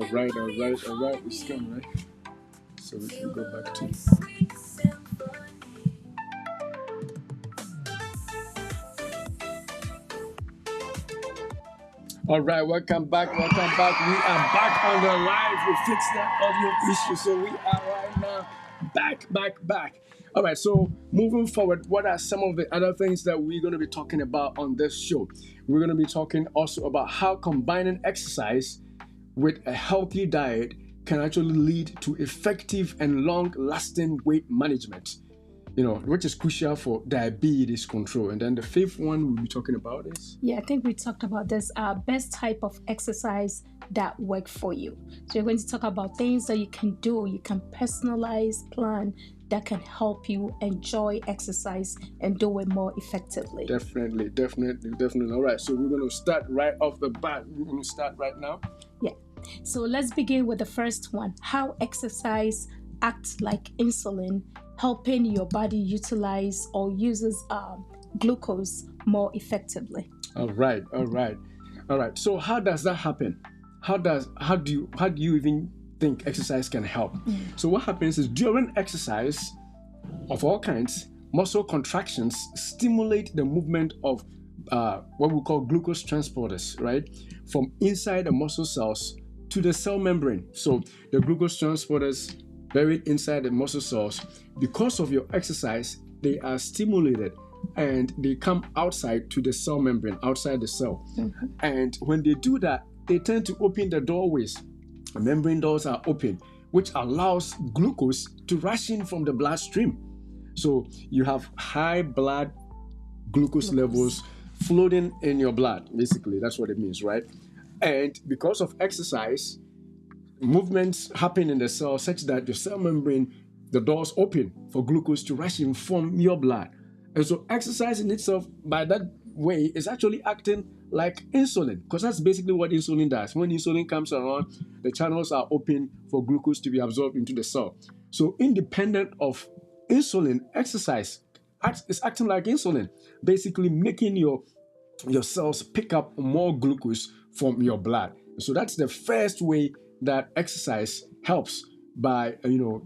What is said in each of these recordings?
All right. It's coming, right? So we can go back to. All right, welcome back. We are back on the live. We fixed that audio issue, so we are right now back. All right, so moving forward, what are some of the other things that we're going to be talking about on this show? We're going to be talking also about how combining exercise with a healthy diet can actually lead to effective and long-lasting weight management, which is crucial for diabetes control. And then the fifth one we'll be talking about is... Yeah, I think we talked about this best type of exercise that work for you. So we're going to talk about things that you can do, you can personalize, plan that can help you enjoy exercise and do it more effectively. Definitely. All right, so we're going to start right off the bat. We're going to start right now. Yeah. So let's begin with the first one, how exercise acts like insulin, helping your body utilize or uses glucose more effectively. All right. So how does that happen? How do you even think exercise can help? So what happens is during exercise of all kinds, muscle contractions stimulate the movement of what we call glucose transporters, right? From inside the muscle cells to the cell membrane. So the glucose transporters buried inside the muscle cells, because of your exercise, they are stimulated and they come outside to the cell membrane, outside the cell. Mm-hmm. And when they do that, they tend to open the doorways. The membrane doors are open, which allows glucose to rush in from the bloodstream. So you have high blood glucose levels floating in your blood. Basically, that's what it means, right? And because of exercise, movements happen in the cell such that the cell membrane, the doors open for glucose to rush in from your blood. And so exercise in itself, by that way, is actually acting like insulin, because that's basically what insulin does. When insulin comes around, the channels are open for glucose to be absorbed into the cell. So independent of insulin, exercise is acting like insulin, basically making your cells pick up more glucose from your blood. So that's the first way that exercise helps, by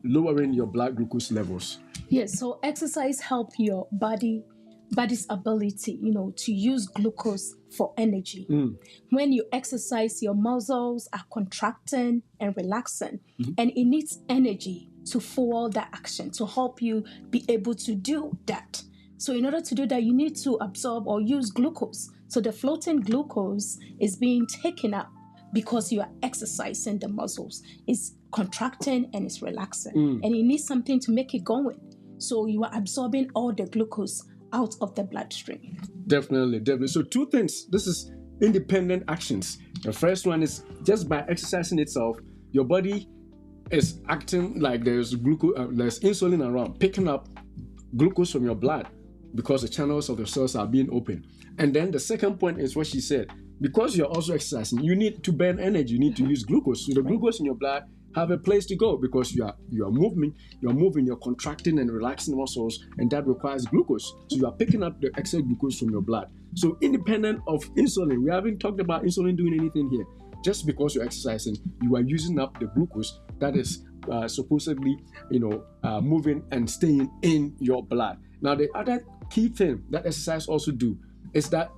lowering your blood glucose levels. Yes, so exercise help your body's ability, to use glucose for energy. When you exercise, your muscles are contracting and relaxing, and it needs energy to fuel that action, to help you be able to do that. So in order to do that, you need to absorb or use glucose. So the floating glucose is being taken up because you are exercising the muscles. It's contracting and it's relaxing. And you need something to make it going. So you are absorbing all the glucose out of the bloodstream. Definitely. So two things. This is independent actions. The first one is just by exercising itself, your body is acting like there's insulin around, picking up glucose from your blood because the channels of the cells are being open. And then the second point is what she said. Because you're also exercising, you need to burn energy. You need to use glucose. So the glucose in your blood have a place to go because you are moving, you're contracting and relaxing muscles, and that requires glucose. So you are picking up the excess glucose from your blood. So independent of insulin, we haven't talked about insulin doing anything here. Just because you're exercising, you are using up the glucose that is supposedly, moving and staying in your blood. Now, the other key thing that exercise also do is that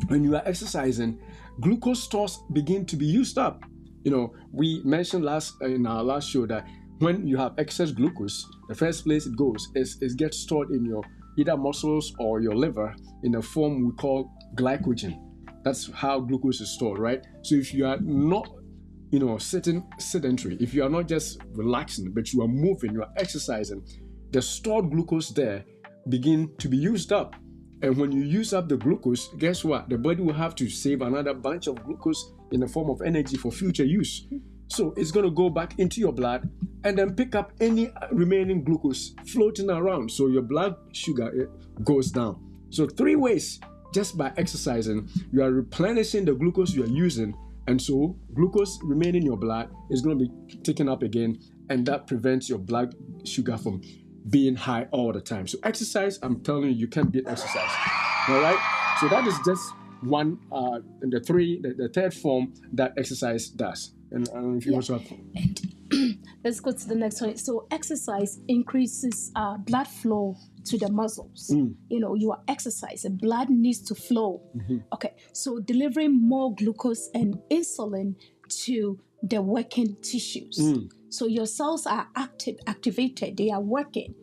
when you are exercising, glucose stores begin to be used up. We mentioned in our last show that when you have excess glucose, the first place it goes is it gets stored in your either muscles or your liver in a form we call glycogen. That's how glucose is stored, right? So if you are not, sitting sedentary, if you are not just relaxing, but you are moving, you are exercising, the stored glucose there begin to be used up. And when you use up the glucose, guess what? The body will have to save another bunch of glucose in the form of energy for future use. So it's going to go back into your blood and then pick up any remaining glucose floating around. So your blood sugar goes down. So 3 ways, just by exercising, you are replenishing the glucose you are using. And so glucose remaining in your blood is going to be taken up again. And that prevents your blood sugar from being high all the time. So exercise, I'm telling you can't beat exercise. All right? So that is just one, the third form that exercise does. And I don't know if you also have. And let's go to the next one. So exercise increases blood flow to the muscles. You are exercising, blood needs to flow. Okay, so delivering more glucose and insulin to the working tissues. So your cells are activated, they are working,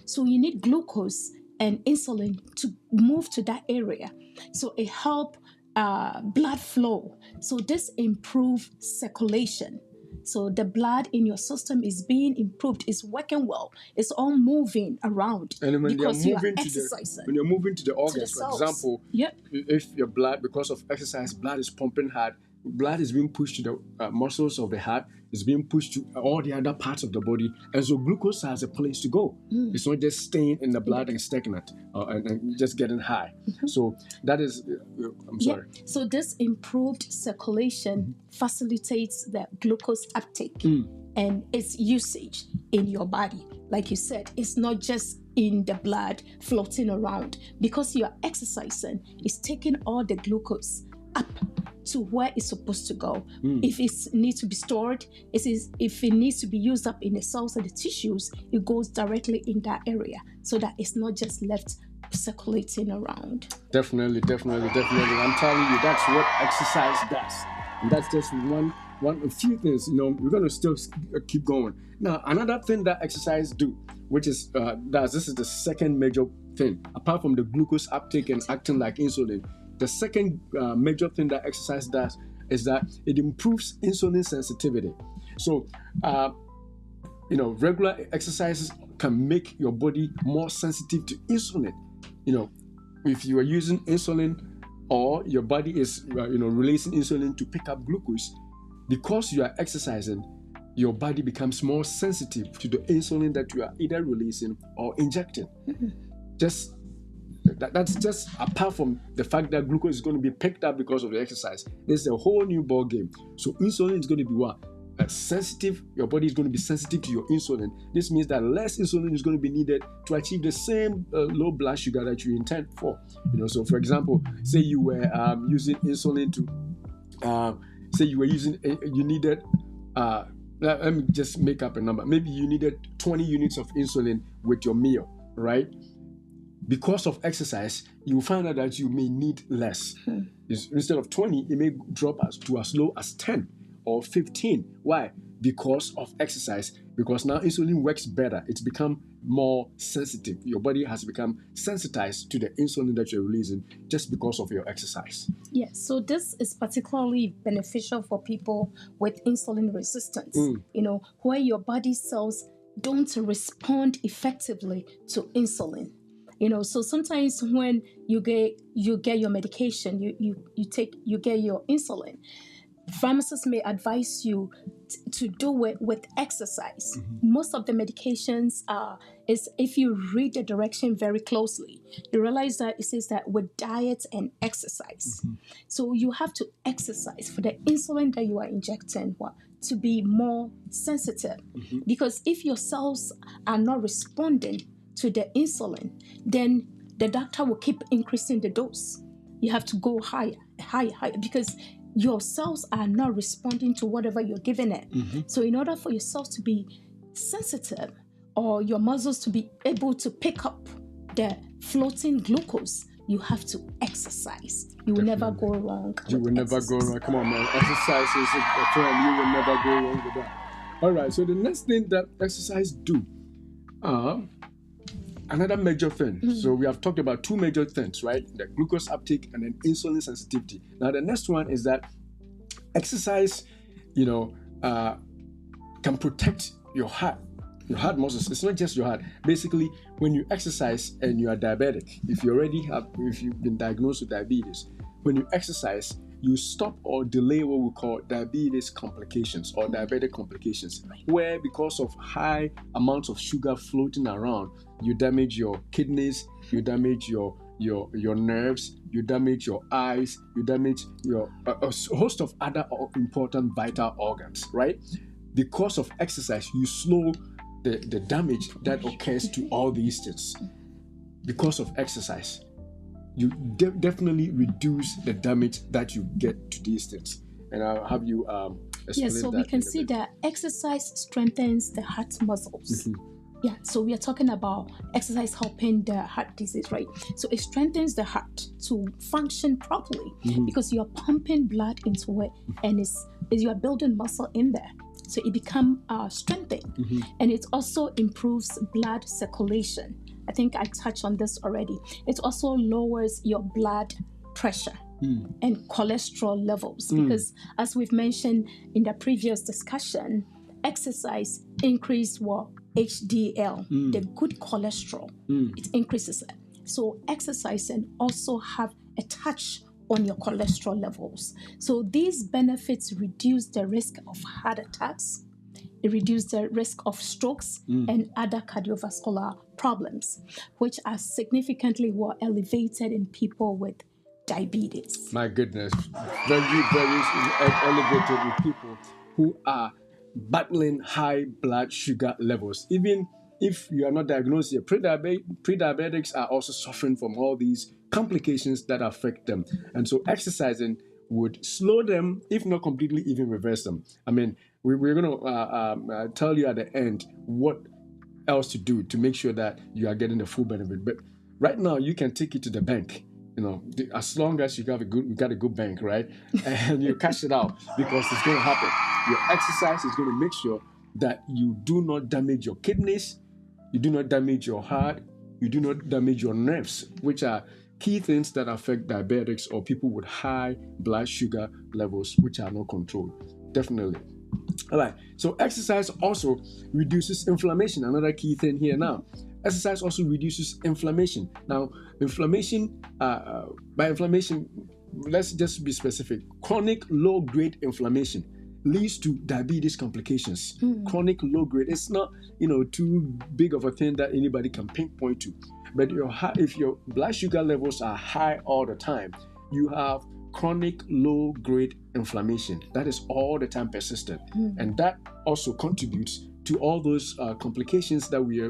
so you need glucose and insulin to move to that area. So it helps blood flow. So this improves circulation. So the blood in your system is being improved, is working well, it's all moving around. And when because you're you are moving exercising. when you're moving to the organs, for cells. example, if your blood, because of exercise, blood is pumping hard, blood is being pushed to the muscles of the heart, is being pushed to all the other parts of the body, and so glucose has a place to go. It's not just staying in the blood and stagnant and just getting high. So that is, I'm sorry. So this improved circulation facilitates the glucose uptake and its usage in your body. Like you said, it's not just in the blood floating around. Because you are exercising, it's taking all the glucose up to where it's supposed to go. If it needs to be stored, if it needs to be used up in the cells and the tissues, it goes directly in that area, so that it's not just left circulating around. Definitely. I'm telling you, that's what exercise does. And that's just a few things. We're going to still keep going. Now, another thing that exercise do, which is this is the second major thing, apart from the glucose uptake and acting like insulin. The second major thing that exercise does is that it improves insulin sensitivity. So, regular exercises can make your body more sensitive to insulin. If you are using insulin, or your body is releasing insulin to pick up glucose, because you are exercising, your body becomes more sensitive to the insulin that you are either releasing or injecting. That's just apart from the fact that glucose is going to be picked up because of the exercise. This is a whole new ball game. So insulin is going to be what? Sensitive. Your body is going to be sensitive to your insulin. This means that less insulin is going to be needed to achieve the same low blood sugar that you intend for. So for example, say you were using insulin to, you needed, let me just make up a number. Maybe you needed 20 units of insulin with your meal, right? Because of exercise, you will find out that you may need less. Instead of 20, it may drop to as low as 10 or 15. Why? Because of exercise. Because now insulin works better. It's become more sensitive. Your body has become sensitized to the insulin that you're releasing just because of your exercise. Yes, so this is particularly beneficial for people with insulin resistance, where your body cells don't respond effectively to insulin. So sometimes when you get your medication, you get your insulin, pharmacists may advise you to do it with exercise. Most of the medications is, if you read the direction very closely, you realize that it says that with diet and exercise. So you have to exercise for the insulin that you are injecting to be more sensitive. Because if your cells are not responding to the insulin, then the doctor will keep increasing the dose. You have to go higher, because your cells are not responding to whatever you're giving it. So in order for your cells to be sensitive, or your muscles to be able to pick up the floating glucose, you have to exercise. You will never go wrong. You will never go wrong. Come on, man. Exercise is a friend. You will never go wrong with that. All right. So the next thing that exercise do, another major thing. So we have talked about two major things, right? The glucose uptake and then insulin sensitivity. Now the next one is that exercise, can protect your heart muscles. It's not just your heart. Basically, when you exercise and you are diabetic, if you've been diagnosed with diabetes, when you exercise, you stop or delay what we call diabetes complications or diabetic complications, where because of high amounts of sugar floating around, you damage your kidneys, you damage your nerves, you damage your eyes, you damage your a host of other important vital organs, right? Because of exercise, you slow the damage that occurs to all these things. Because of exercise, you definitely reduce the damage that you get to these things. And I'll have you explain so that we can in a see bit. that exercise strengthens the heart muscles. Yeah, so we are talking about exercise helping the heart disease, right? So it strengthens the heart to function properly because you're pumping blood into it, and you are building muscle in there. So it becomes strengthened, and it also improves blood circulation. I think I touched on this already. It also lowers your blood pressure and cholesterol levels because, as we've mentioned in the previous discussion, exercise increases what HDL, the good cholesterol. It increases it. So exercising also have a touch on your cholesterol levels. So these benefits reduce the risk of heart attacks. It reduces the risk of strokes and other cardiovascular problems, which are significantly more elevated in people with diabetes. My goodness, very, very elevated with people who are battling high blood sugar levels. Even if you are not diagnosed yet, pre-diabetics are also suffering from all these complications that affect them. And so exercising would slow them, if not completely even reverse them. I mean, we're going to tell you at the end what else to do to make sure that you are getting the full benefit. But right now, you can take it to the bank. As long as you got a good bank, right, and you cash it out, because it's going to happen. Your exercise is going to make sure that you do not damage your kidneys, you do not damage your heart, you do not damage your nerves, which are key things that affect diabetics or people with high blood sugar levels, which are not controlled. Definitely. All right. So exercise also reduces inflammation. Another key thing here now. Exercise also reduces inflammation. Now, inflammation, by inflammation, let's just be specific. Chronic low-grade inflammation leads to diabetes complications. Chronic low-grade, it's not, too big of a thing that anybody can pinpoint to. But if your blood sugar levels are high all the time, you have chronic low-grade inflammation that is all the time persistent, and that also contributes to all those complications that we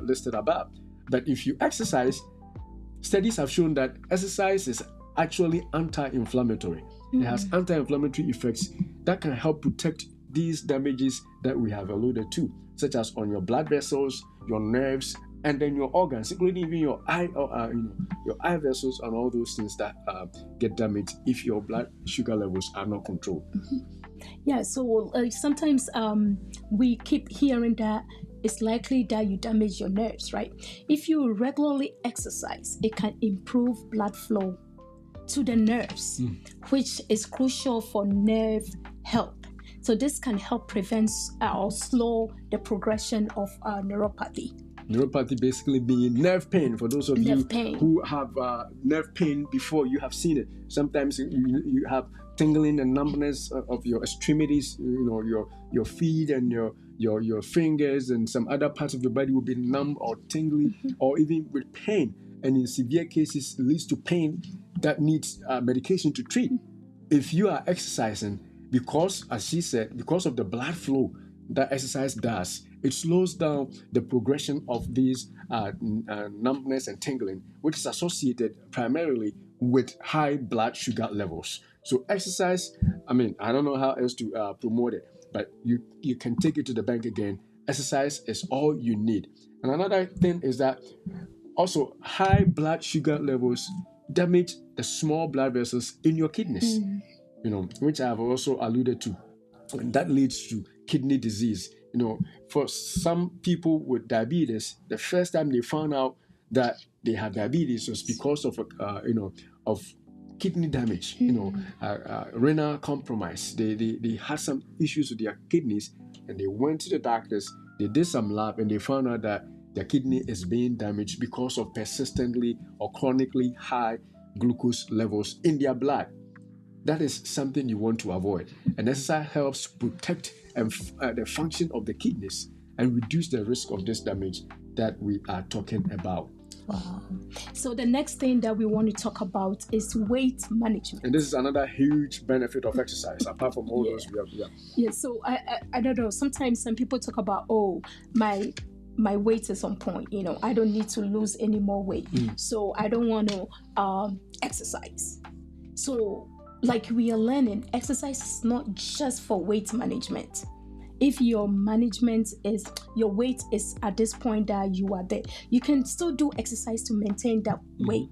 listed above. But if you exercise, studies have shown that exercise is actually anti-inflammatory. It has anti-inflammatory effects that can help protect these damages that we have alluded to, such as on your blood vessels, your nerves, and then your organs, including even your eye, your eye vessels, and all those things that get damaged if your blood sugar levels are not controlled. Yeah, so sometimes we keep hearing that it's likely that you damage your nerves, right? If you regularly exercise, it can improve blood flow to the nerves, which is crucial for nerve health. So this can help prevent or slow the progression of neuropathy. Neuropathy basically being nerve pain. For those of you who have nerve pain before, you have seen it. Sometimes you have tingling and numbness of your extremities, your feet and your fingers, and some other parts of your body will be numb or tingly, or even with pain. And in severe cases, it leads to pain that needs medication to treat. If you are exercising, because, as she said, because of the blood flow that exercise does, it slows down the progression of these numbness and tingling, which is associated primarily with high blood sugar levels. So exercise, I don't know how else to promote it, but you can take it to the bank again. Exercise is all you need. And another thing is that also high blood sugar levels damage the small blood vessels in your kidneys, which I have also alluded to. And that leads to kidney disease. For some people with diabetes, the first time they found out that they had diabetes was because of kidney damage, renal compromise. They had some issues with their kidneys, and they went to the doctors. They did some lab, and they found out that their kidney is being damaged because of persistently or chronically high glucose levels in their blood. That is something you want to avoid. And exercise helps protect the function of the kidneys and reduce the risk of this damage that we are talking about. Wow. So the next thing that we want to talk about is weight management. And this is another huge benefit of exercise, apart from all those we have. Yeah, so I don't know. Sometimes some people talk about, my weight is on point. I don't need to lose any more weight. So I don't want to exercise. So like we are learning, exercise is not just for weight management. If your weight is at this point that you are there, you can still do exercise to maintain that weight.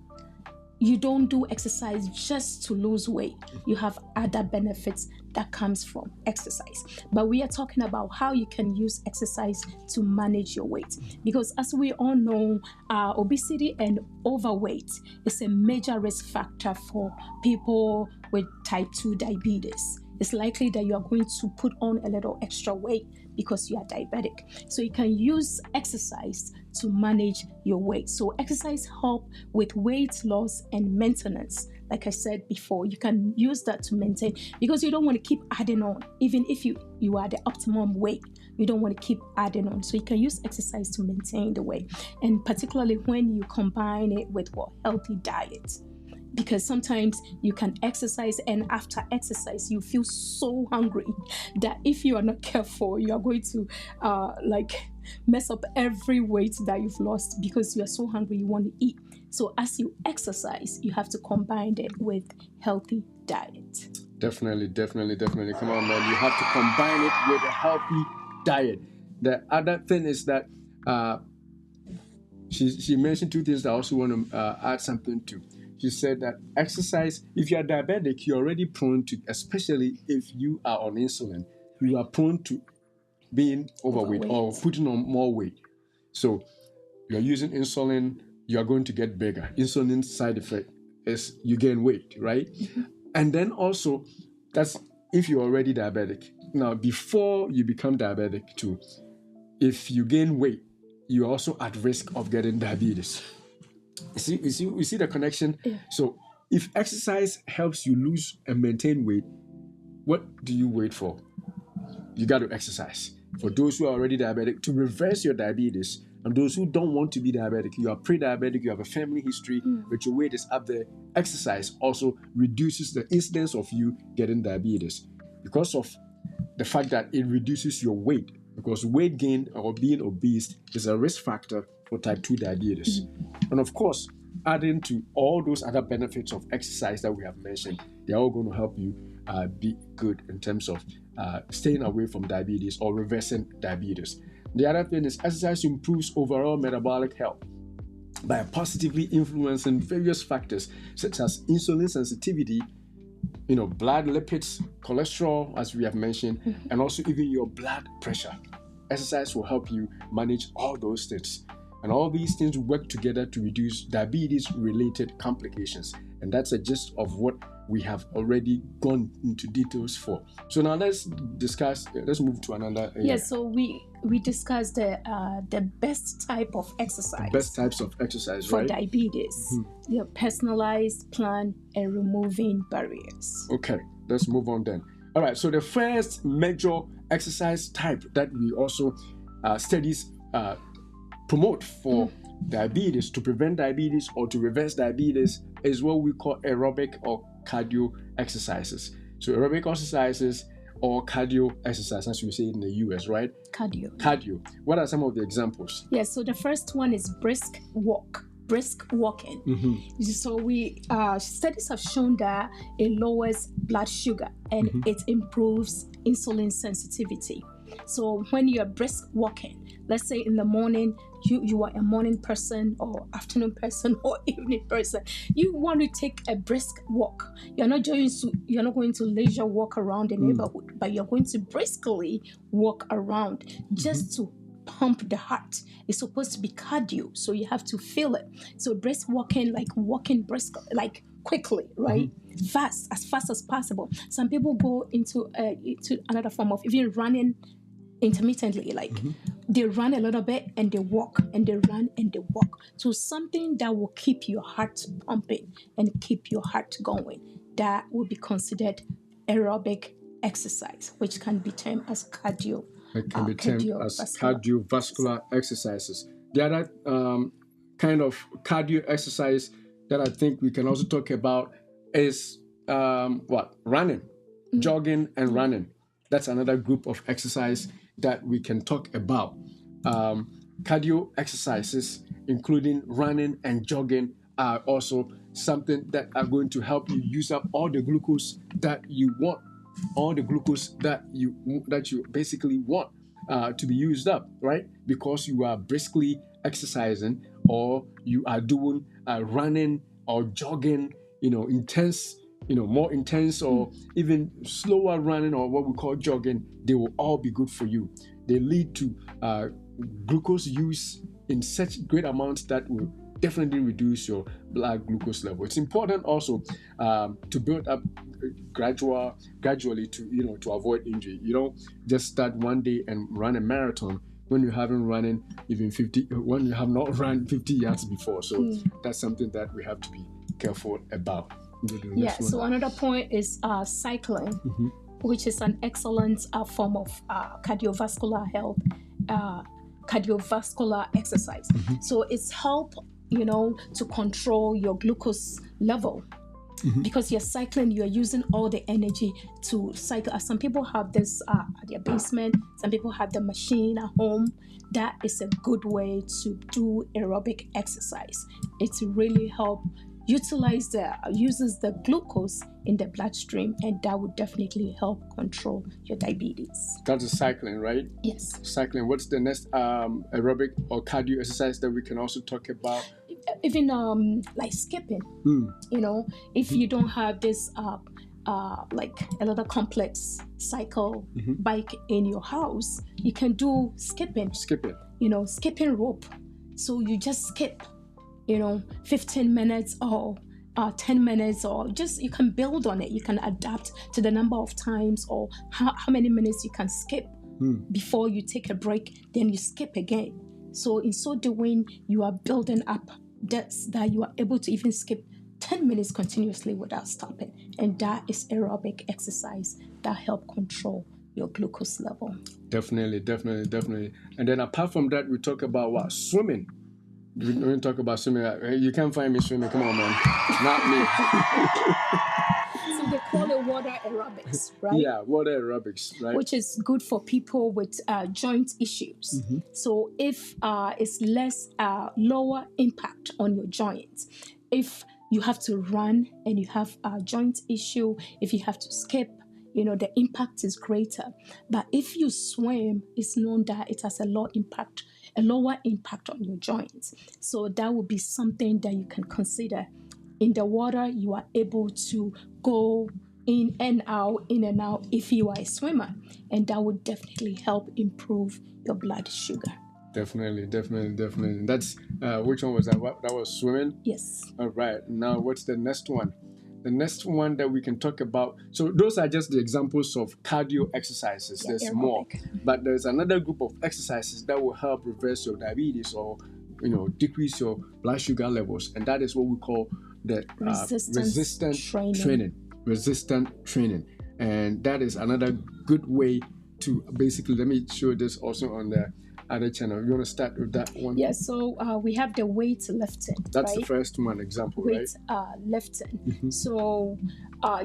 You don't do exercise just to lose weight. You have other benefits that comes from exercise. But we are talking about how you can use exercise to manage your weight. Because as we all know, obesity and overweight is a major risk factor for people with type 2 diabetes. It's likely that you are going to put on a little extra weight because you are diabetic. So you can use exercise to manage your weight. So exercise help with weight loss and maintenance. Like I said before, you can use that to maintain, because you don't want to keep adding on. Even if you are the optimum weight, you don't want to keep adding on. So you can use exercise to maintain the weight. And particularly when you combine it with healthy diet. Because sometimes you can exercise, and after exercise you feel so hungry that if you are not careful, you are going to mess up every weight that you've lost because you are so hungry you want to eat. So as you exercise, you have to combine it with healthy diet. Definitely. Come on, man. You have to combine it with a healthy diet. The other thing is that she mentioned two things that I also want to add something to. She said that exercise, if you are diabetic, you're already prone to, especially if you are on insulin, you are prone to being overweight or putting on more weight. So you're using insulin, you're going to get bigger. Insulin side effect is you gain weight, right? And then also, that's if you're already diabetic. Now, before you become diabetic too, if you gain weight, you're also at risk of getting diabetes. You see the connection? Yeah. So if exercise helps you lose and maintain weight, what do you wait for? You got to exercise. For those who are already diabetic, to reverse your diabetes, and those who don't want to be diabetic, you are pre-diabetic, you have a family history, but your weight is up there, exercise also reduces the incidence of you getting diabetes because of the fact that it reduces your weight, because weight gain or being obese is a risk factor for type 2 diabetes. And of course, adding to all those other benefits of exercise that we have mentioned, they're all going to help you be good in terms of staying away from diabetes or reversing diabetes. The other thing is exercise improves overall metabolic health by positively influencing various factors such as insulin sensitivity, blood lipids, cholesterol, as we have mentioned, and also even your blood pressure. Exercise will help you manage all those things. And all these things work together to reduce diabetes-related complications. And that's a gist of what we have already gone into details for. So now let's move to another area. Yes, so we discussed the best type of exercise. The best types of exercise, for right? diabetes. The personalized plan and removing barriers. Okay, let's move on then. All right, so the first major exercise type that we also studies promote for diabetes, to prevent diabetes or to reverse diabetes, is what we call aerobic or cardio exercises. So aerobic exercises or cardio exercise, as we say in the US, right? Cardio. What are some of the examples? Yes, so the first one is brisk walking. So studies have shown that it lowers blood sugar and it improves insulin sensitivity. So when you're brisk walking, let's say in the morning, you are a morning person or afternoon person or evening person, you want to take a brisk walk. You're not going to leisure walk around the neighborhood, but you're going to briskly walk around just to pump the heart. It's supposed to be cardio, so you have to feel it. So brisk walking, like walking brisk, like quickly, right? As fast as possible. Some people go into another form of even running intermittently, like they run a little bit and they walk and they run and they walk. So something that will keep your heart pumping and keep your heart going, that will be considered aerobic exercise, which can be termed as cardio. It can be termed as cardiovascular exercises. The other kind of cardio exercise that I think we can also talk about is running, jogging and running. That's another group of exercise that we can talk about. Cardio exercises, including running and jogging, are also something that are going to help you use up all the glucose that you want, all the glucose that you basically want to be used up, right? Because you are briskly exercising, or you are doing running or jogging, intense, more intense, or even slower running, or what we call jogging. They will all be good for you. They lead to glucose use in such great amounts that will definitely reduce your blood glucose level. It's important also to build up gradually to avoid injury. You don't just start one day and run a marathon when you haven't running even 50, when you have not run 50 yards before. So that's something that we have to be careful about. Yeah, so another point is cycling, which is an excellent form of cardiovascular health, cardiovascular exercise. So it's help, to control your glucose level. Because you're cycling, you're using all the energy to cycle. Some people have this at their basement, some people have the machine at home. That is a good way to do aerobic exercise. It's really help uses the glucose in the bloodstream, and that would definitely help control your diabetes. That is cycling, right? Yes. Cycling. What's the next aerobic or cardio exercise that we can also talk about? Even like skipping. If you don't have this like a little complex cycle bike in your house, you can do skipping. Skipping rope. So you just skip 15 minutes or 10 minutes, or just you can build on it. You can adapt to the number of times or how many minutes you can skip before you take a break, then you skip again. So in so doing, you are building up that you are able to even skip 10 minutes continuously without stopping. And that is aerobic exercise that help control your glucose level. Definitely. And then apart from that, we talk about what? Swimming. When we talk about swimming, you can't find me swimming. Come on, man. Not me. So they call it water aerobics, right? Yeah, water aerobics, right? Which is good for people with joint issues. So if it's lower impact on your joints, if you have to run and you have a joint issue, if you have to skip, the impact is greater. But if you swim, it's known that it has a lower impact on your joints. So that would be something that you can consider. In the water, you are able to go in and out if you are a swimmer, and that would definitely help improve your blood sugar. Definitely. That's which one was that? That was swimming? Yes. All right. Now, what's the next one? The next one that we can talk about. So those are just the examples of cardio exercises. Yeah, there's aerobic. more, but there's another group of exercises that will help reverse your diabetes or decrease your blood sugar levels, and that is what we call the resistant training. And that is another good way to basically, let me show this also on the other channel. You want to start with that one? Yeah, so we have the weight lifting. That's right? the first one example, weight, right? Lifting. So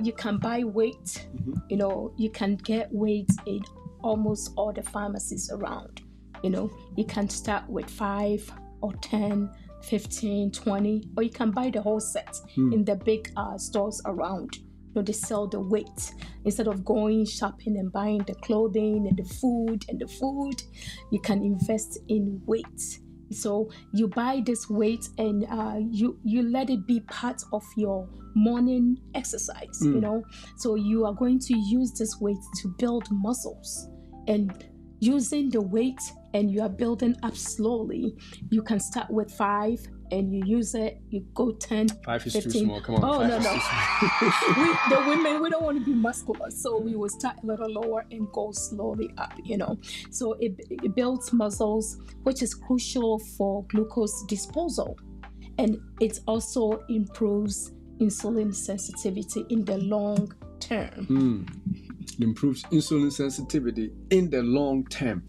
you can buy weight, you can get weight in almost all the pharmacies around. You can start with 5 or 10, 15, 20, or you can buy the whole set in the big stores around. They sell the weight. Instead of going shopping and buying the clothing and the food, you can invest in weight. So you buy this weight and you let it be part of your morning exercise. So you are going to use this weight to build muscles, and using the weight, and you are building up slowly. You can start with 5 and you use it, you go 10, 5 is 15. too small. Come on. Oh, 5 no. is too small. The women, we don't want to be muscular, so we will start a little lower and go slowly up, So it builds muscles, which is crucial for glucose disposal. And it also improves insulin sensitivity in the long term. It improves insulin sensitivity in the long term.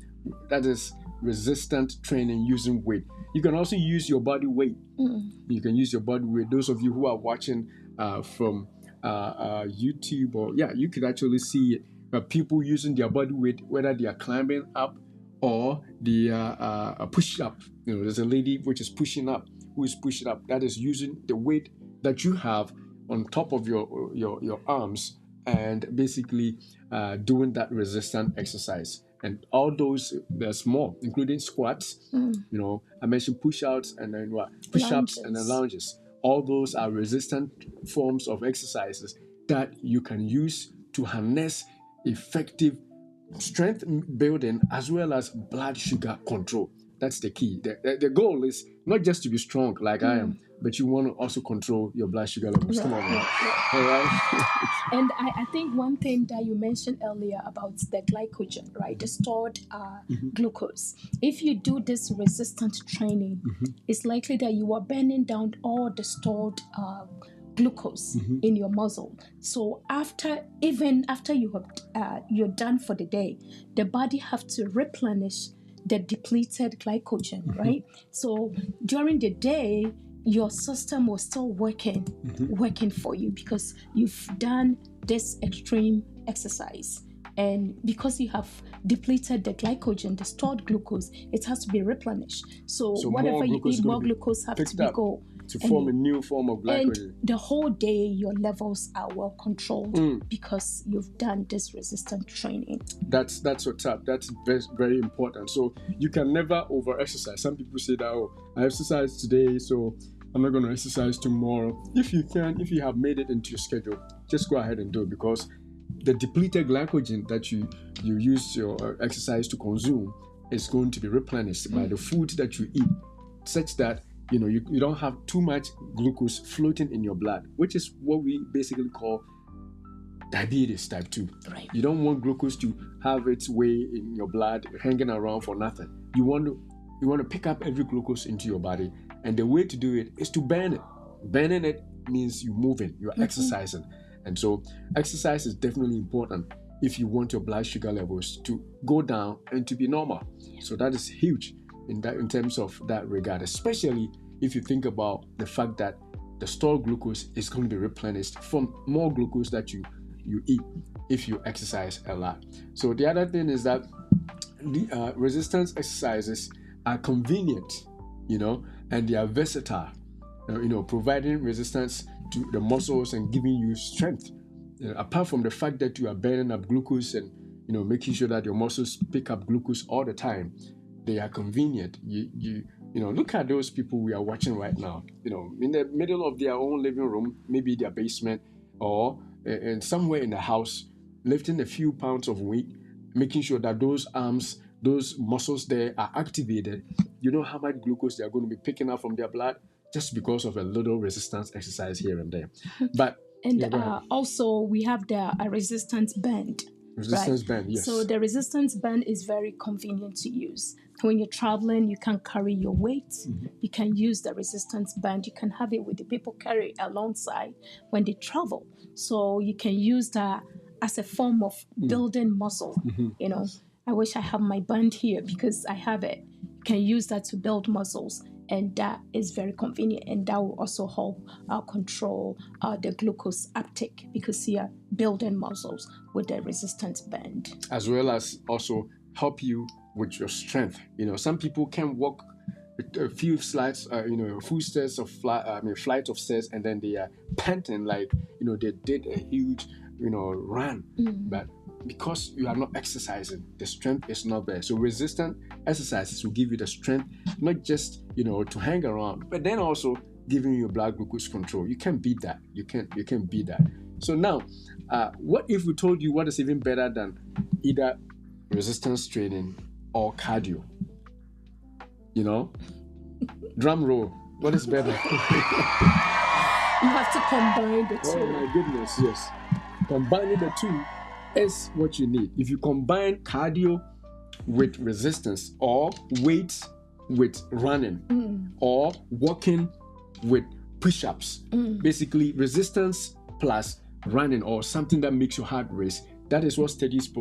That is resistant training using weight. You can also use your body weight. You can use your body weight. Those of you who are watching from YouTube, or you could actually see people using their body weight, whether they are climbing up or they are push up. There's a lady which is pushing up, who is pushing up. That is using the weight that you have on top of your arms, and basically doing that resistant exercise. And all those, there's more, including squats. I mentioned push-outs, and then what? Push-ups, and then lunges. All those are resistant forms of exercises that you can use to harness effective strength building as well as blood sugar control. That's the key. The goal is not just to be strong like I am, but you want to also control your blood sugar levels. Come on, man. All right. And I think one thing that you mentioned earlier about the glycogen, right? The stored glucose. If you do this resistant training, it's likely that you are burning down all the stored glucose in your muscle. So even after you're done for the day, the body have to replenish the depleted glycogen, right? So during the day, your system was still working for you because you've done this extreme exercise. And because you have depleted the glycogen, the stored glucose, it has to be replenished. So whatever you eat, more glucose have to be go. To form a new form of glycogen. And the whole day, your levels are well controlled because you've done this resistant training. That's what's up. That's very, very important. So you can never over-exercise. Some people say that, I exercised today, so I'm not going to exercise tomorrow. If you have made it into your schedule, just go ahead and do it, because the depleted glycogen that you use your exercise to consume is going to be replenished by the food that you eat, such that you don't have too much glucose floating in your blood, which is what we basically call diabetes type 2. Right. You don't want glucose to have its way in your blood hanging around for nothing. You want to pick up every glucose into your body, and the way to do it is to burn it. Burning it means you're moving, you're exercising. And so exercise is definitely important if you want your blood sugar levels to go down and to be normal. So that is huge in terms of that regard, especially if you think about the fact that the stored glucose is going to be replenished from more glucose that you eat if you exercise a lot. So the other thing is that the resistance exercises are convenient, and they are versatile, providing resistance to the muscles and giving you strength. Apart from the fact that you are burning up glucose and making sure that your muscles pick up glucose all the time, they are convenient. You look at those people we are watching right now, in the middle of their own living room, maybe their basement, or in somewhere in the house, lifting a few pounds of weight, making sure that those arms, those muscles there are activated. You know how much glucose they are going to be picking up from their blood just because of a little resistance exercise here and there. But also we have the resistance band. Resistance band, yes. So the resistance band is very convenient to use. When you're traveling, you can carry your weight. You can use the resistance band. You can have it with the people carry alongside when they travel. So you can use that as a form of building muscle. I wish I have my band here because I have it. You can use that to build muscles. And that is very convenient, and that will also help control the glucose uptake because you are building muscles with the resistance band. As well as also help you with your strength. Some people can walk a few slides, full stairs of flight of stairs, and then they are panting like they did a huge run, but because you are not exercising, the strength is not there. So resistant exercises will give you the strength, not just to hang around, but then also giving you blood glucose control. You can't beat that. You can't beat that. So now, what if we told you what is even better than either resistance training or cardio? Drum roll. What is better? You have to combine the two. Oh my goodness, yes. Combining the two is what you need. If you combine cardio with resistance, or weights with running, or walking with push-ups, basically resistance plus running, or something that makes your heart race, that is what studies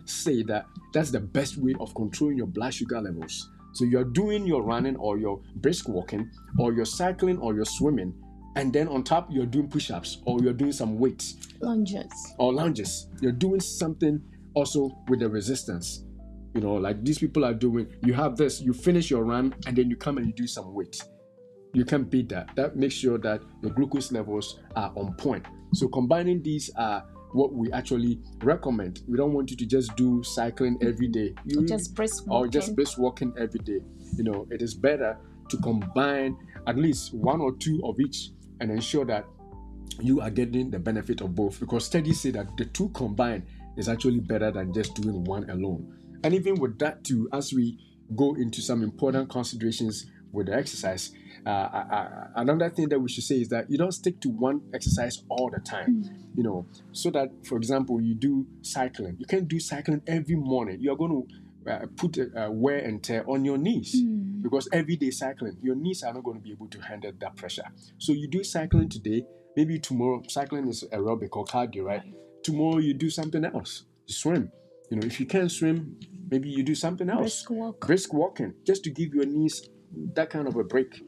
say that that's the best way of controlling your blood sugar levels. So you're doing your running or your brisk walking or your cycling or your swimming, and then on top you're doing push-ups or you're doing some weights. Lunges. You're doing something also with the resistance. Like these people are doing, you have this, you finish your run and then you come and you do some weights. You can't beat that. That makes sure that your glucose levels are on point. So combining these are what we actually recommend. We don't want you to just do cycling every day. Just brisk walking. Or just brisk walking every day. It is better to combine at least one or two of each and ensure that you are getting the benefit of both, because studies say that the two combined is actually better than just doing one alone. And even with that too, as we go into some important considerations with the exercise, another thing that we should say is that you don't stick to one exercise all the time. So that, for example, you do cycling. You can't do cycling every morning. You are going to put wear and tear on your knees, because everyday cycling, your knees are not going to be able to handle that pressure. So you do cycling today, maybe tomorrow. Cycling is aerobic or cardio, right? Tomorrow you do something else. You swim. If you can't swim, maybe you do something else. Brisk walking, just to give your knees that kind of a break.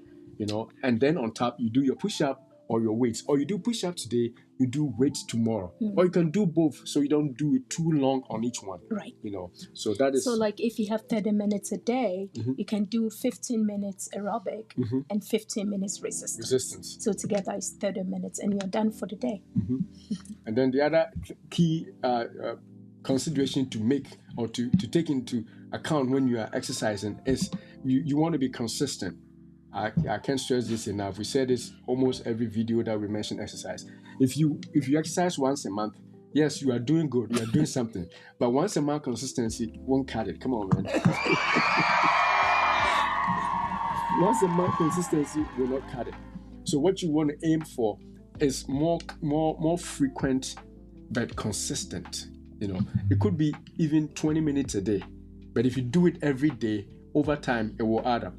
And then on top you do your push-up or your weights, or you do push-up today, you do weights tomorrow, or you can do both, so you don't do it too long on each one. Right. So that is. So like if you have 30 minutes a day, you can do 15 minutes aerobic and 15 minutes resistance. So together is 30 minutes, and you're done for the day. And then the other key consideration to make or to take into account when you are exercising is you want to be consistent. I can't stress this enough. We say this almost every video that we mention exercise. If you exercise once a month, yes, you are doing good. You are doing something. But once a month consistency won't cut it. Come on, man. Once a month consistency will not cut it. So what you want to aim for is more frequent but consistent. It could be even 20 minutes a day. But if you do it every day, over time, it will add up.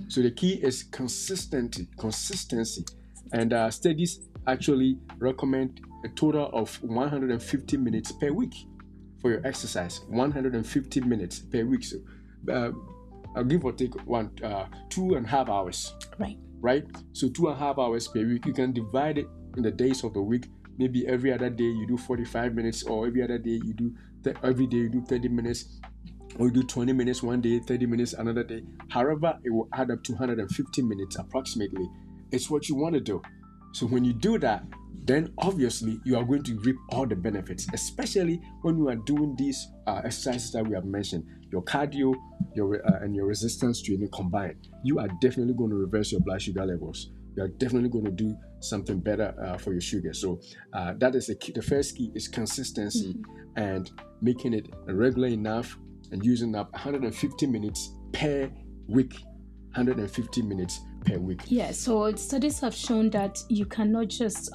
So the key is consistency. And studies actually recommend a total of 150 minutes per week for your exercise. 150 minutes per week. So I'll give or take 2.5 hours. Right? So 2.5 hours per week. You can divide it in the days of the week. Maybe every other day you do 45 minutes, or every other day you do every day you do 30 minutes. Or you do 20 minutes one day, 30 minutes another day. However, it will add up to 150 minutes approximately. It's what you want to do. So when you do that, then obviously you are going to reap all the benefits, especially when you are doing these exercises that we have mentioned. Your cardio, and your resistance training combined. You are definitely going to reverse your blood sugar levels. You are definitely going to do something better for your sugar. So that is the key. The first key is consistency and making it regular enough, and using up 150 minutes per week. 150 minutes per week. Yeah, so studies have shown that you cannot just,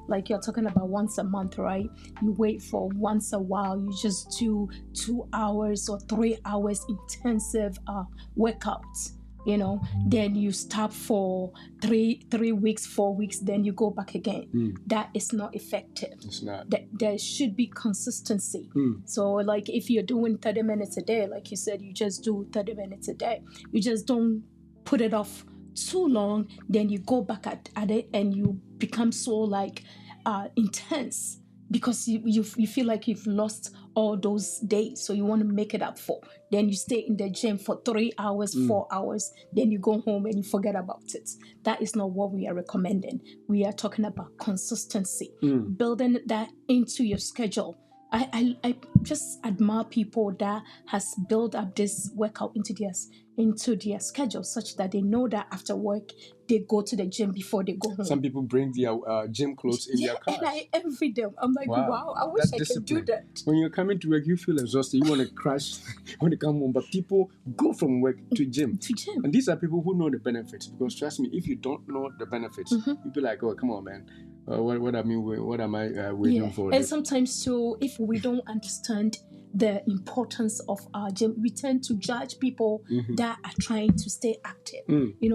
like you're talking about once a month, right? You wait for once a while, you just do 2 hours or 3 hours intensive workouts. Then you stop for 3 weeks, 4 weeks, then you go back again. That is not effective. It's not. There should be consistency. So like if you're doing 30 minutes a day, like you said, you just do 30 minutes a day. You just don't put it off too long, then you go back at it and you become so intense, because you feel like you've lost all those days, so you want to make it up for. Then you stay in the gym for 3 hours, 4 hours, then you go home and you forget about it. That is not what we are recommending. We are talking about consistency, building that into your schedule. I just admire people that has built up this workout into their schedule, such that they know that after work they go to the gym before they go home. Some people bring their gym clothes in their cars. And I envy them. I'm like, wow, I wish I could do that. When you're coming to work, you feel exhausted. You want to crash when you come home. But people go from work to gym. And these are people who know the benefits. Because trust me, if you don't know the benefits, you'll be like, oh, come on, man. What am I waiting for? And sometimes too, if we don't understand the importance of our gym, we tend to judge people that are trying to stay active,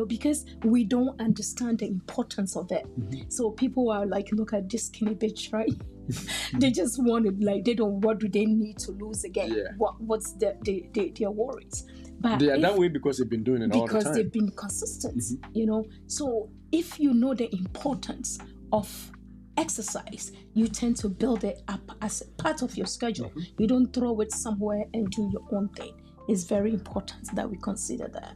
because we don't understand the importance of it. So people are like, look at this skinny bitch, right? They just want it, they don't, what do they need to lose again? What's their worries? But they are that way because they've been doing it all the time. Because they've been consistent, So if you know the importance of exercise, you tend to build it up as a part of your schedule. You don't throw it somewhere and do your own thing. It's very important that we consider that.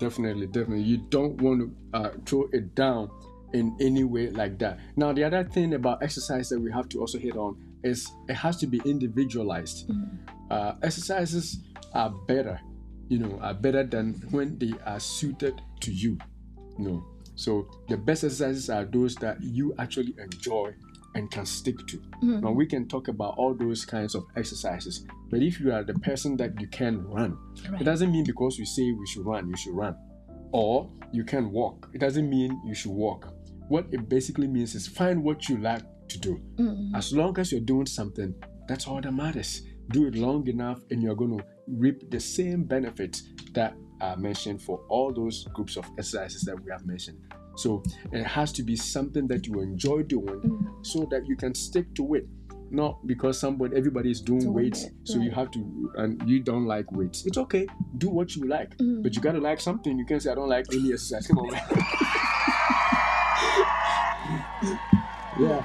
Definitely. You don't want to throw it down in any way like that. Now, the other thing about exercise that we have to also hit on is it has to be individualized. Exercises are better, are better than when they are suited to you. So the best exercises are those that you actually enjoy and can stick to. Now we can talk about all those kinds of exercises, but if you are the person that you can run, it doesn't mean because we say we should run, you should run. Or you can walk, it doesn't mean you should walk. What it basically means is find what you like to do. As long as you're doing something, that's all that matters. Do it long enough and you're going to reap the same benefits that are mentioned for all those groups of exercises that we have mentioned. So it has to be something that you enjoy doing so that you can stick to it. Not because everybody is doing weights, so you have to, and you don't like weights. It's okay. Do what you like, but you gotta like something. You can't say I don't like any exercise. Come on, man. Yeah.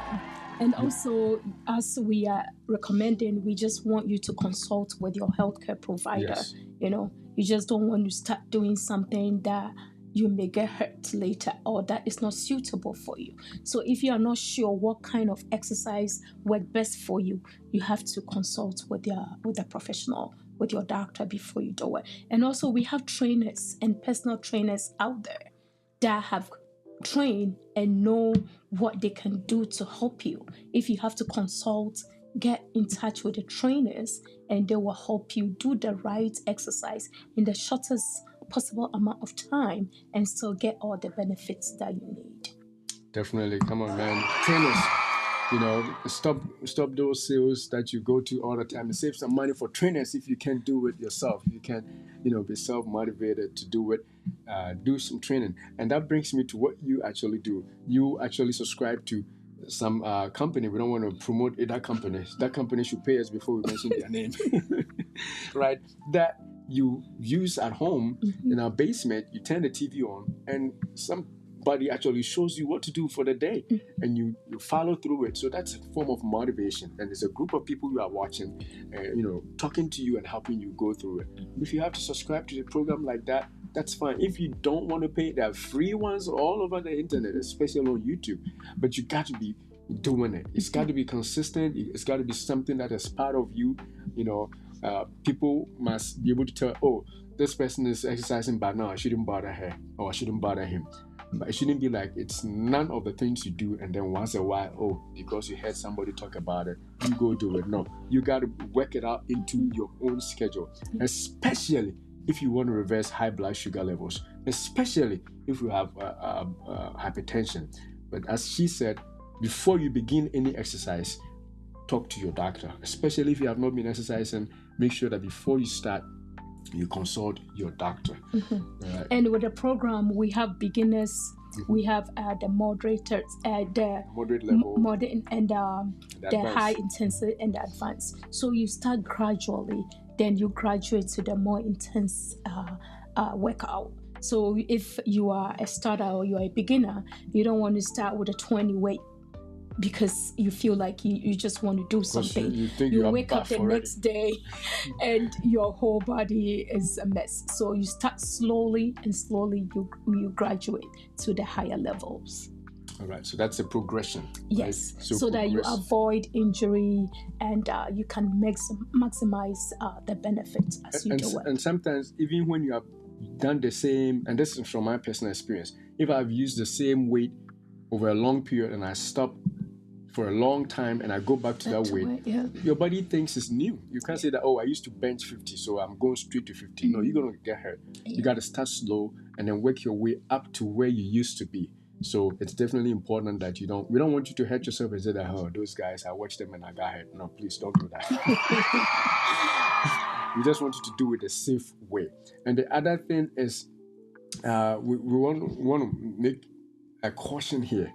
And also, as we are recommending, we just want you to consult with your healthcare provider. Yes. You just don't want to start doing something that you may get hurt later or that is not suitable for you. So if you are not sure what kind of exercise works best for you, you have to consult with a professional, with your doctor before you do it. And also, we have trainers and personal trainers out there that have trained and know what they can do to help you. If you have to consult, get in touch with the trainers and they will help you do the right exercise in the shortest possible amount of time and still get all the benefits that you need. Definitely. Come on, man. Trainers, stop those sales that you go to all the time and save some money for trainers if you can't do it yourself. If you can, be self-motivated to do it, do some training. And that brings me to what you actually do. You actually subscribe to some company. We don't want to promote that company. That company should pay us before we mention their name. Right? That you use at home in our basement. You turn the TV on and somebody actually shows you what to do for the day, and you follow through it. So that's a form of motivation, and there's a group of people you are watching, talking to you and helping you go through it. If you have to subscribe to the program like that, that's fine. If you don't want to pay, there are free ones all over the internet, especially on YouTube, but you got to be doing it. It's got to be consistent. It's got to be something that is part of you. People must be able to tell, oh, this person is exercising, but no, I shouldn't bother her or I shouldn't bother him. But it shouldn't be like it's none of the things you do and then once in a while, oh, because you heard somebody talk about it, you go do it. No, you got to work it out into your own schedule, especially if you want to reverse high blood sugar levels, especially if you have hypertension. But as she said, before you begin any exercise, talk to your doctor, especially if you have not been exercising. Make sure that before you start, you consult your doctor. And with the program, we have beginners, we have the moderators, the moderate level, and the high intensity and the advanced. So you start gradually, then you graduate to the more intense workout. So if you are a starter or you are a beginner, you don't want to start with a 20 weight, because you feel like you just want to do something. You wake up the next day and your whole body is a mess. So you start slowly and slowly you graduate to the higher levels. All right, so that's a progression. Yes, right? So that you avoid injury and you can maximize the benefits as you do it. And sometimes even when you have done the same, and this is from my personal experience, if I've used the same weight over a long period and I stop for a long time and I go back to that weight, your body thinks it's new. You can't say that, oh, I used to bench 50, so I'm going straight to 50. No, you're going to get hurt. You got to start slow and then work your way up to where you used to be. So it's definitely important that we don't want you to hurt yourself and say that, oh, those guys, I watched them and I got hurt. No, please don't do that. We just want you to do it a safe way. And the other thing is, we want to make a caution here.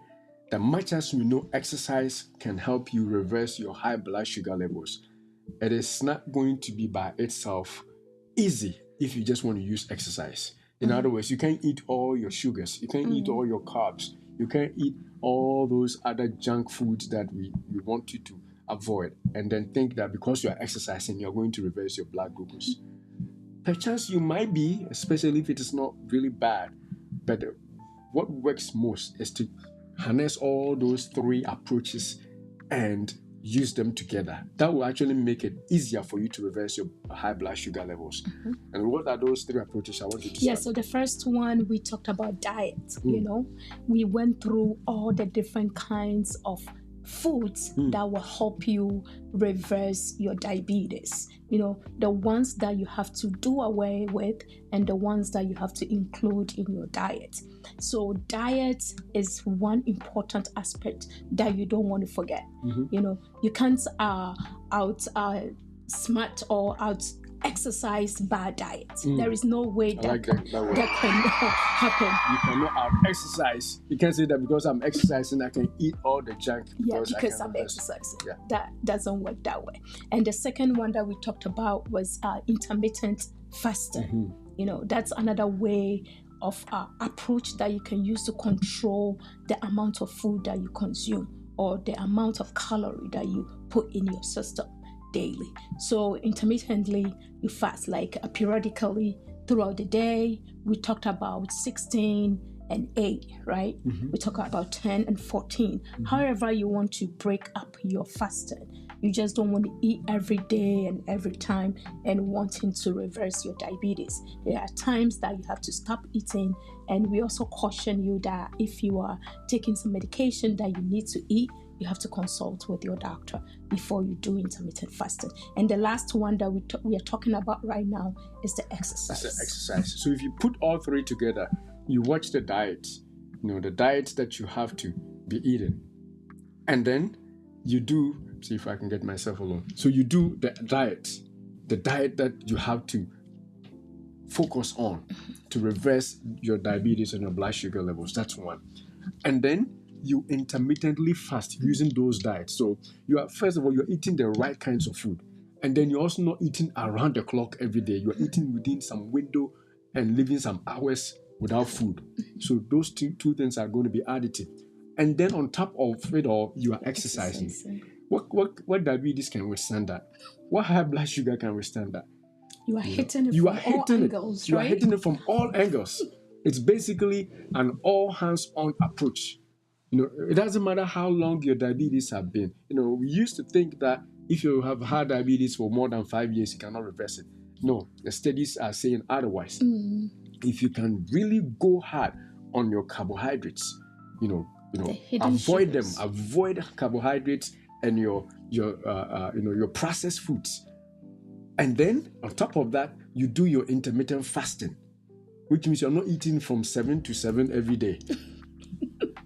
That much as we know exercise can help you reverse your high blood sugar levels, it is not going to be by itself easy if you just want to use exercise. In other words, you can't eat all your sugars, you can't eat all your carbs, you can't eat all those other junk foods that we want you to avoid, and then think that because you are exercising, you're going to reverse your blood glucose. perchance you might be, especially if it is not really bad. But what works most is to harness all those three approaches and use them together. That will actually make it easier for you to reverse your high blood sugar levels. And what are those three approaches? I want you to Yeah, start. so the first one, we talked about diet. We went through all the different kinds of foods that will help you reverse your diabetes. The ones that you have to do away with and the ones that you have to include in your diet. So diet is one important aspect that you don't want to forget. You can't smart or out exercise bad diet. There is no way that can happen. You cannot out exercise. You can't say that because I'm exercising, I can eat all the junk. Because I'm exercising. That doesn't work that way. And the second one that we talked about was intermittent fasting. That's another way of approach that you can use to control the amount of food that you consume or the amount of calorie that you put in your system daily. So intermittently, you fast like periodically throughout the day. We talked about 16 and 8, right? We talk about 10 and 14. However you want to break up your fasting. You just don't want to eat every day and every time and wanting to reverse your diabetes. There are times that you have to stop eating, and we also caution you that if you are taking some medication that you need to eat, you have to consult with your doctor before you do intermittent fasting. And the last one that we are talking about right now is the exercise. That's the exercise. So if you put all three together, you watch the diet, the diet that you have to be eating. And then you do, see if I can get myself alone. So you do the diet that you have to focus on to reverse your diabetes and your blood sugar levels. That's one. And then you intermittently fast using those diets. So first of all, you're eating the right kinds of food. And then you're also not eating around the clock every day. You're eating within some window and leaving some hours without food. So those two things are going to be additive. And then on top of it all, you are exercising. What diabetes can withstand that? What high blood sugar can withstand that? You are hitting it from all angles, right? You are hitting it from all angles. It's basically an all hands-on approach. It doesn't matter how long your diabetes have been. We used to think that if you have had diabetes for more than 5 years, you cannot reverse it. No, the studies are saying otherwise. If you can really go hard on your carbohydrates, avoid them. Avoid carbohydrates and your processed foods. And then on top of that, you do your intermittent fasting, which means you're not eating from 7 to 7 every day.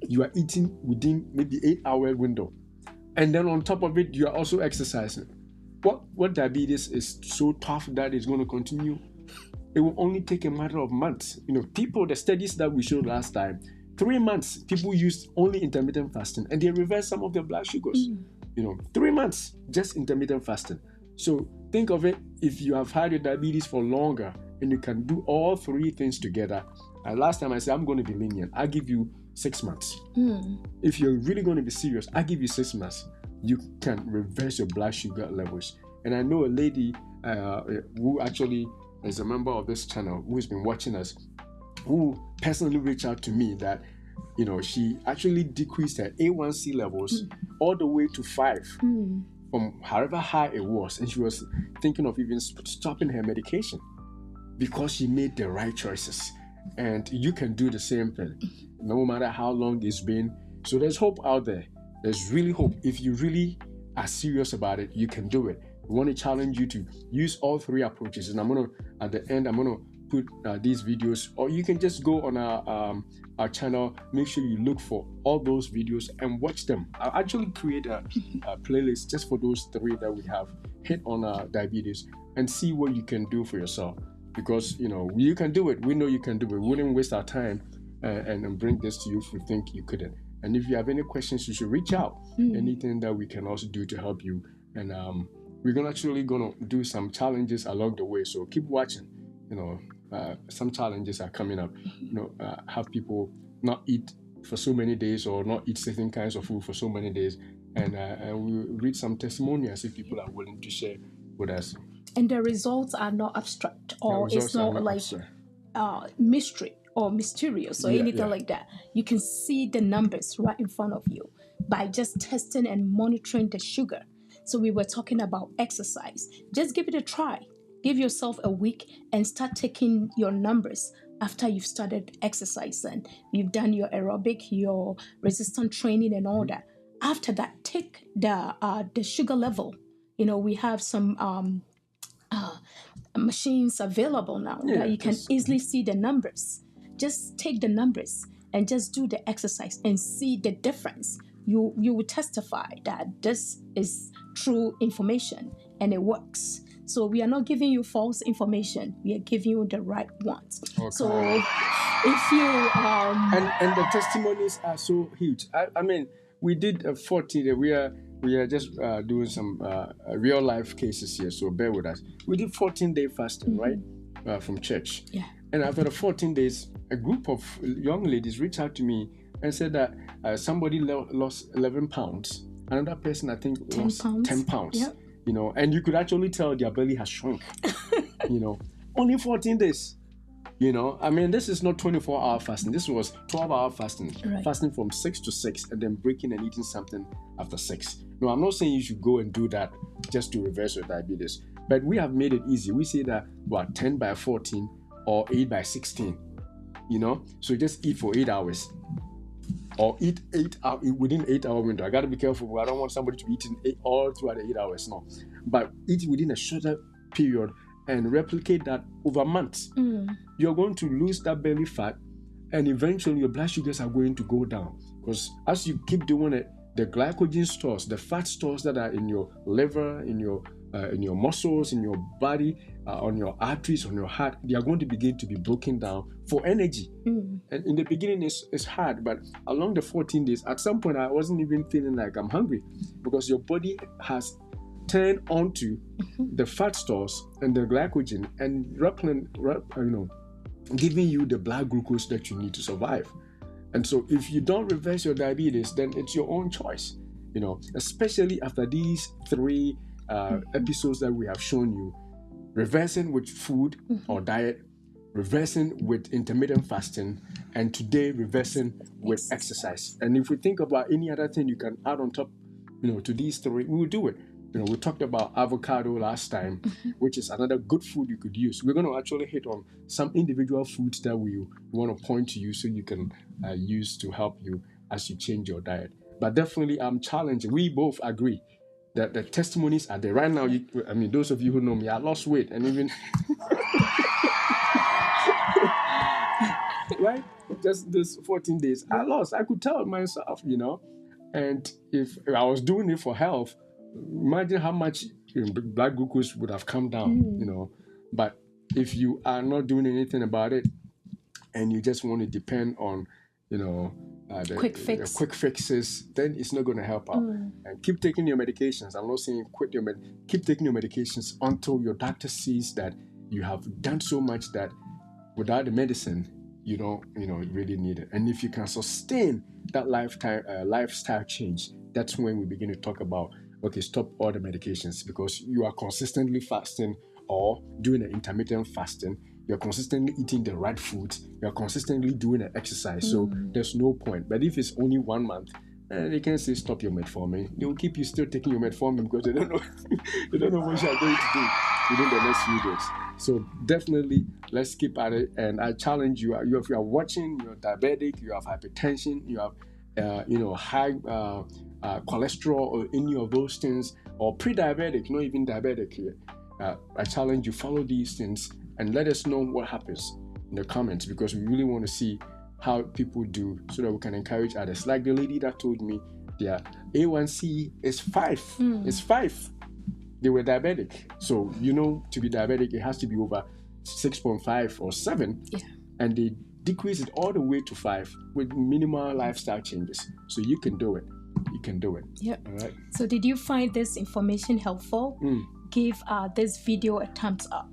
You are eating within maybe 8-hour window. And then on top of it, you are also exercising. What diabetes is so tough that it's going to continue? It will only take a matter of months. The studies that we showed last time, 3 months, people used only intermittent fasting and they reversed some of their blood sugars. 3 months, just intermittent fasting. So think of it, if you have had your diabetes for longer and you can do all three things together. Last time I said, I'm going to be lenient. I give you 6 months. If you're really going to be serious, I give you 6 months. You can reverse your blood sugar levels. And I know a lady who actually is a member of this channel who has been watching us, who personally reached out to me that she actually decreased her A1C levels all the way to 5 from however high it was, and she was thinking of even stopping her medication because she made the right choices. And you can do the same thing, no matter how long it's been. So there's hope out there. There's really hope. If you really are serious about it, you can do it. We want to challenge you to use all three approaches. And at the end, I'm going to put these videos, or you can just go on our channel. Make sure you look for all those videos and watch them. I'll actually create a playlist just for those three that we have hit on diabetes, and see what you can do for yourself. Because you can do it. We know you can do it. We wouldn't waste our time and bring this to you if we think you couldn't. And if you have any questions, you should reach out. Anything that we can also do to help you. And we're actually gonna do some challenges along the way. So keep watching. Some challenges are coming up. Have people not eat for so many days or not eat certain kinds of food for so many days. And we'll read some testimonials if people are willing to share with us. And the results are not abstract, or it's not like mystery or mysterious or anything like that. You can see the numbers right in front of you by just testing and monitoring the sugar. So we were talking about exercise. Just give it a try. Give yourself a week and start taking your numbers after you've started exercising. You've done your aerobic, your resistant training and all that. After that, take the sugar level. You know, we have some machines available now that you can easily see the numbers. Just take the numbers and just do the exercise and see the difference. You will testify that this is true information and it works. So we are not giving you false information. We are giving you the right ones. Okay. So if you and the testimonies are so huge. I mean, we did a 14. We are just doing some real life cases here, so bear with us. We did 14-day fasting, right, from church. Yeah. And after the 14 days, a group of young ladies reached out to me and said that somebody lost 11 pounds. Another person, I think, lost 10 pounds. Yeah. You know, and you could actually tell their belly has shrunk. You know, only 14 days. You know, I mean, this is not 24-hour fasting. This was 12-hour fasting. Right. Fasting from 6 to 6 and then breaking and eating something after 6. No, I'm not saying you should go and do that just to reverse your diabetes. But we have made it easy. We say that, 10 by 14 or 8 by 16. You know, so just eat for 8 hours. Or eat 8 hours within 8 hour window. I got to be careful. I don't want somebody to be eating all throughout the 8 hours. No, but eat within a shorter period and replicate that over months. You're going to lose that belly fat, and eventually your blood sugars are going to go down. Because as you keep doing it, the glycogen stores, the fat stores that are in your liver, in your muscles, in your body, on your arteries, on your heart, they are going to begin to be broken down for energy. And in the beginning, it's hard, but along the 14 days, at some point, I wasn't even feeling like I'm hungry, because your body has turned onto the fat stores and the glycogen and giving you the blood glucose that you need to survive. And so if you don't reverse your diabetes, then it's your own choice, you know, especially after these 3 episodes that we have shown you: reversing with food or diet, reversing with intermittent fasting, and today reversing with exercise. And if we think about any other thing you can add on top, you know, to these 3, we will do it. You know, we talked about avocado last time, which is another good food you could use. We're going to actually hit on some individual foods that we want to point to you so you can use to help you as you change your diet. But definitely, I'm challenging. We both agree that the testimonies are there. Right now, those of you who know me, I lost weight, and even right, just this 14 days, I could tell myself, you know. And if I was doing it for health, imagine how much blood glucose would have come down, you know. But if you are not doing anything about it, and you just want to depend on, you know, the quick fixes, then it's not going to help out. And keep taking your medications. I'm not saying keep taking your medications until your doctor sees that you have done so much that without the medicine, you don't, really need it. And if you can sustain that lifestyle change, that's when we begin to talk about, okay, stop all the medications, because you are consistently fasting or doing an intermittent fasting. You're consistently eating the right foods. You're consistently doing an exercise. So there's no point. But if it's only 1 month, they can say stop your metformin. They will keep you still taking your metformin because they don't know what you are going to do within the next few days. So definitely, let's keep at it. And I challenge you. If you are watching, you're diabetic, you have hypertension, you have high cholesterol or any of those things, or pre-diabetic, not even diabetic here. I challenge you, follow these things and let us know what happens in the comments, because we really want to see how people do so that we can encourage others. Like the lady that told me their A1C is 5. It's 5. They were diabetic. So, to be diabetic, it has to be over 6.5 or 7. Yeah. And they decrease it all the way to 5 with minimal lifestyle changes. So you can do it. You can do it. Yeah. All right. So did you find this information helpful? Give this video a thumbs up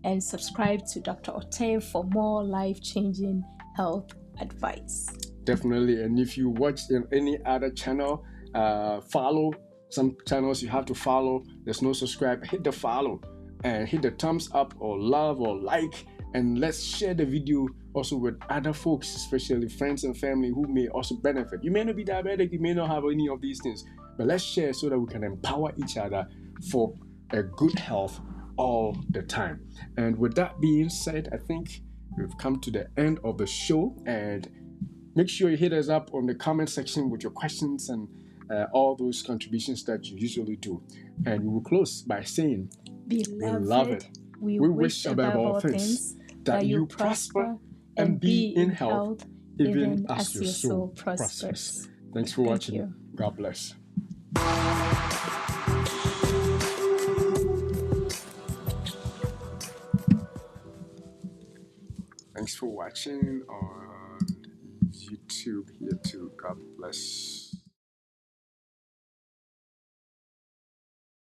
and subscribe to Dr. Oteng for more life-changing health advice. Definitely. And if you watch in any other channel, follow Some channels you have to follow. There's no subscribe. Hit the follow and hit the thumbs up or love or like, and let's share the video also with other folks, especially friends and family who may also benefit. You may not be diabetic, you may not have any of these things, but let's share so that we can empower each other for a good health all the time. And with that being said, I think we've come to the end of the show, and make sure you hit us up on the comment section with your questions and all those contributions that you usually do. And we will close by saying, Beloved, we wish above all things that you prosper and be in health, even as your soul prospers. Thanks for watching. You. God bless. Thanks for watching on YouTube here too. God bless.